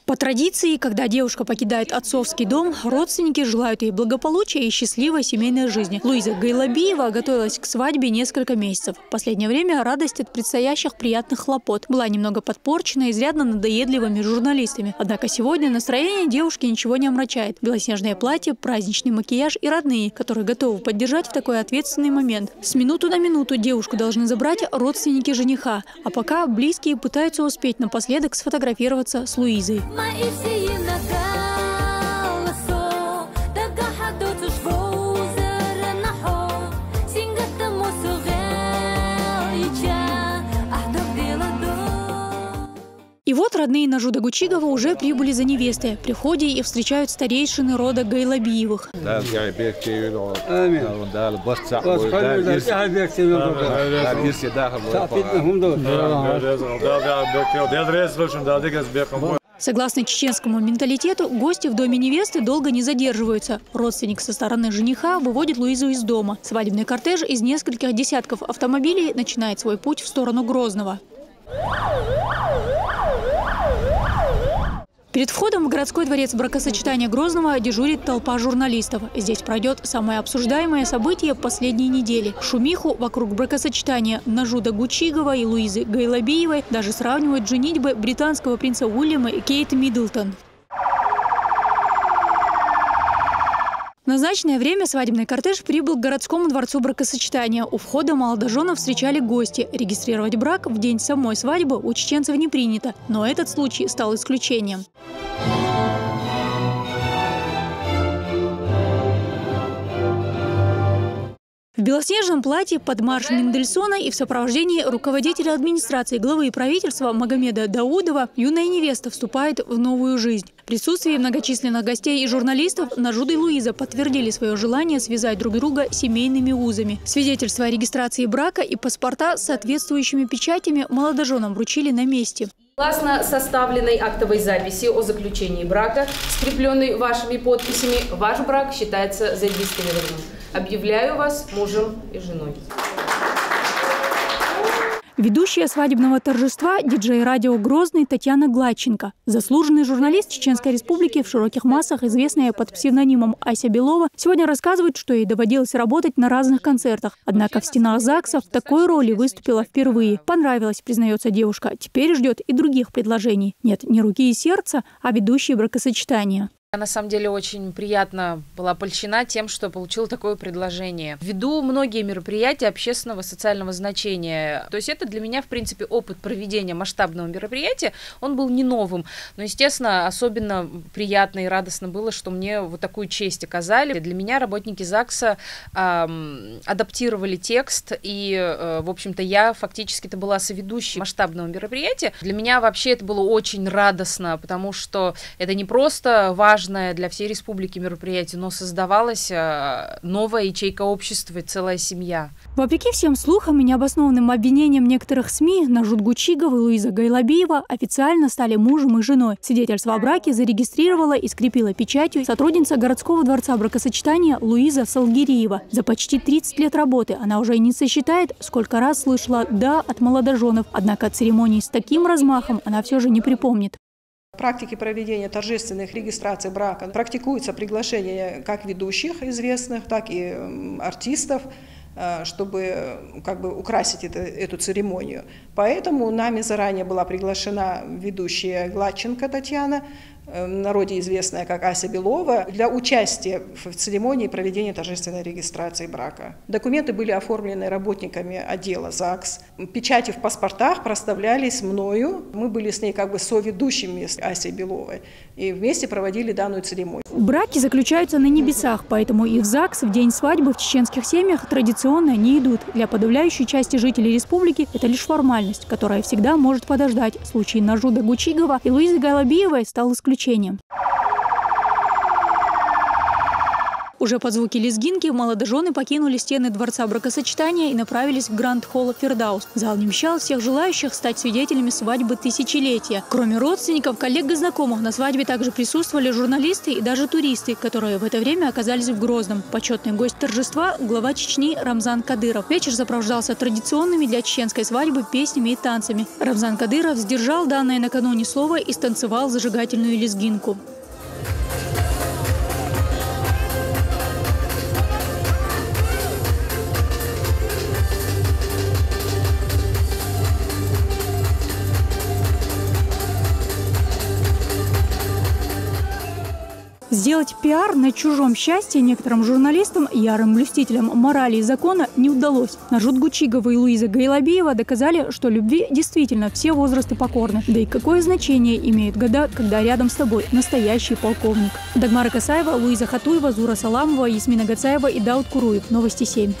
По традиции, когда девушка покидает отцовский дом, родственники желают ей благополучия и счастливой семейной жизни. Луиза Гайлабиева готовилась к свадьбе несколько месяцев. В последнее время радость от предстоящих приятных хлопот была немного подпорчена изрядно надоедливыми журналистами. Однако сегодня настроение девушки ничего не омрачает. Белоснежное платье, праздничный макияж и родные, которые готовы поддержать в такой ответственный момент. С минуты на минуту девушку должны забрать родственники жениха. А пока близкие пытаются успеть напоследок сфотографироваться с Луизой. И вот родные Нажуда Гучигова уже прибыли за невестой. При входе их встречают старейшины рода Гайлабиевых. Согласно чеченскому менталитету, гости в доме невесты долго не задерживаются. Родственник со стороны жениха выводит Луизу из дома. Свадебный кортеж из нескольких десятков автомобилей начинает свой путь в сторону Грозного. Перед входом в городской дворец бракосочетания Грозного дежурит толпа журналистов. Здесь пройдет самое обсуждаемое событие последней недели. Шумиху вокруг бракосочетания Нажуда Гучигова и Луизы Гайлабиевой даже сравнивают с женитьбой британского принца Уильяма и Кейт Миддлтон. В назначенное время свадебный кортеж прибыл к городскому дворцу бракосочетания. У входа молодоженов встречали гости. Регистрировать брак в день самой свадьбы у чеченцев не принято. Но этот случай стал исключением. В белоснежном платье под марш Мендельсона и в сопровождении руководителя администрации главы правительства Магомеда Даудова юная невеста вступает в новую жизнь. В присутствии многочисленных гостей и журналистов Нажуда и Луиза подтвердили свое желание связать друг друга семейными узами. Свидетельства о регистрации брака и паспорта с соответствующими печатями молодоженам вручили на месте. Согласно составленной актовой записи о заключении брака, скрепленной вашими подписями, ваш брак считается зарегистрированным. Объявляю вас мужем и женой. Ведущая свадебного торжества, диджей радио «Грозный» Татьяна Гладченко. Заслуженный журналист Чеченской Республики, в широких массах известная под псевдонимом Ася Белова, сегодня рассказывает, что ей доводилось работать на разных концертах. Однако в стенах ЗАГСа в такой роли выступила впервые. Понравилось, признается девушка. Теперь ждет и других предложений. Нет, не руки и сердца, а ведущие бракосочетания. Я на самом деле очень приятно была польщена тем, что получила такое предложение. Веду многие мероприятия общественного социального значения. То есть это для меня, в принципе, опыт проведения масштабного мероприятия. Он был не новым. Но, естественно, особенно приятно и радостно было, что мне вот такую честь оказали. Для меня работники ЗАГСа адаптировали текст. И, в общем-то, я фактически-то была соведущей масштабного мероприятия. Для меня вообще это было очень радостно, потому что это не просто важное для всей республики мероприятие, но создавалась новая ячейка общества и целая семья. Вопреки всем слухам и необоснованным обвинениям некоторых СМИ, Нажуд Гучигова и Луиза Гайлабиева официально стали мужем и женой. Свидетельство о браке зарегистрировала и скрепила печатью сотрудница городского дворца бракосочетания Луиза Салгириева. За почти 30 лет работы она уже не сосчитает, сколько раз слышала «да» от молодоженов. Однако церемонии с таким размахом она все же не припомнит. В практике проведения торжественных регистраций брака практикуется приглашение как ведущих известных, так и артистов, чтобы украсить эту церемонию. Поэтому нами заранее была приглашена ведущая Гладченко Татьяна, в народе известная как Ася Белова, для участия в церемонии проведения торжественной регистрации брака. Документы были оформлены работниками отдела ЗАГС. Печати в паспортах проставлялись мною. Мы были с ней соведущими с Асей Беловой и вместе проводили данную церемонию. Браки заключаются на небесах, поэтому и в ЗАГС в день свадьбы в чеченских семьях традиционно не идут. Для подавляющей части жителей республики это лишь формальность, которая всегда может подождать. Случай Нажуда Гучигова и Луизы Гайлабиевой стал исключением. Уже под звуки лезгинки молодожены покинули стены дворца бракосочетания и направились в Гранд-холл Фердаус. Зал не вмещал всех желающих стать свидетелями свадьбы тысячелетия. Кроме родственников, коллег и знакомых, на свадьбе также присутствовали журналисты и даже туристы, которые в это время оказались в Грозном. Почетный гость торжества – глава Чечни Рамзан Кадыров. Вечер сопровождался традиционными для чеченской свадьбы песнями и танцами. Рамзан Кадыров сдержал данное накануне слово и станцевал зажигательную лезгинку. Сделать пиар на чужом счастье некоторым журналистам, ярым блюстителям морали и закона, не удалось. Нажут Гучигова и Луиза Гайлабиева доказали, что любви действительно все возрасты покорны. Да и какое значение имеют года, когда рядом с тобой настоящий полковник. Дагмара Касаева, Луиза Хатуева, Зура Саламова, Ясмина Гацаева и Дауд Куруев. Новости 7.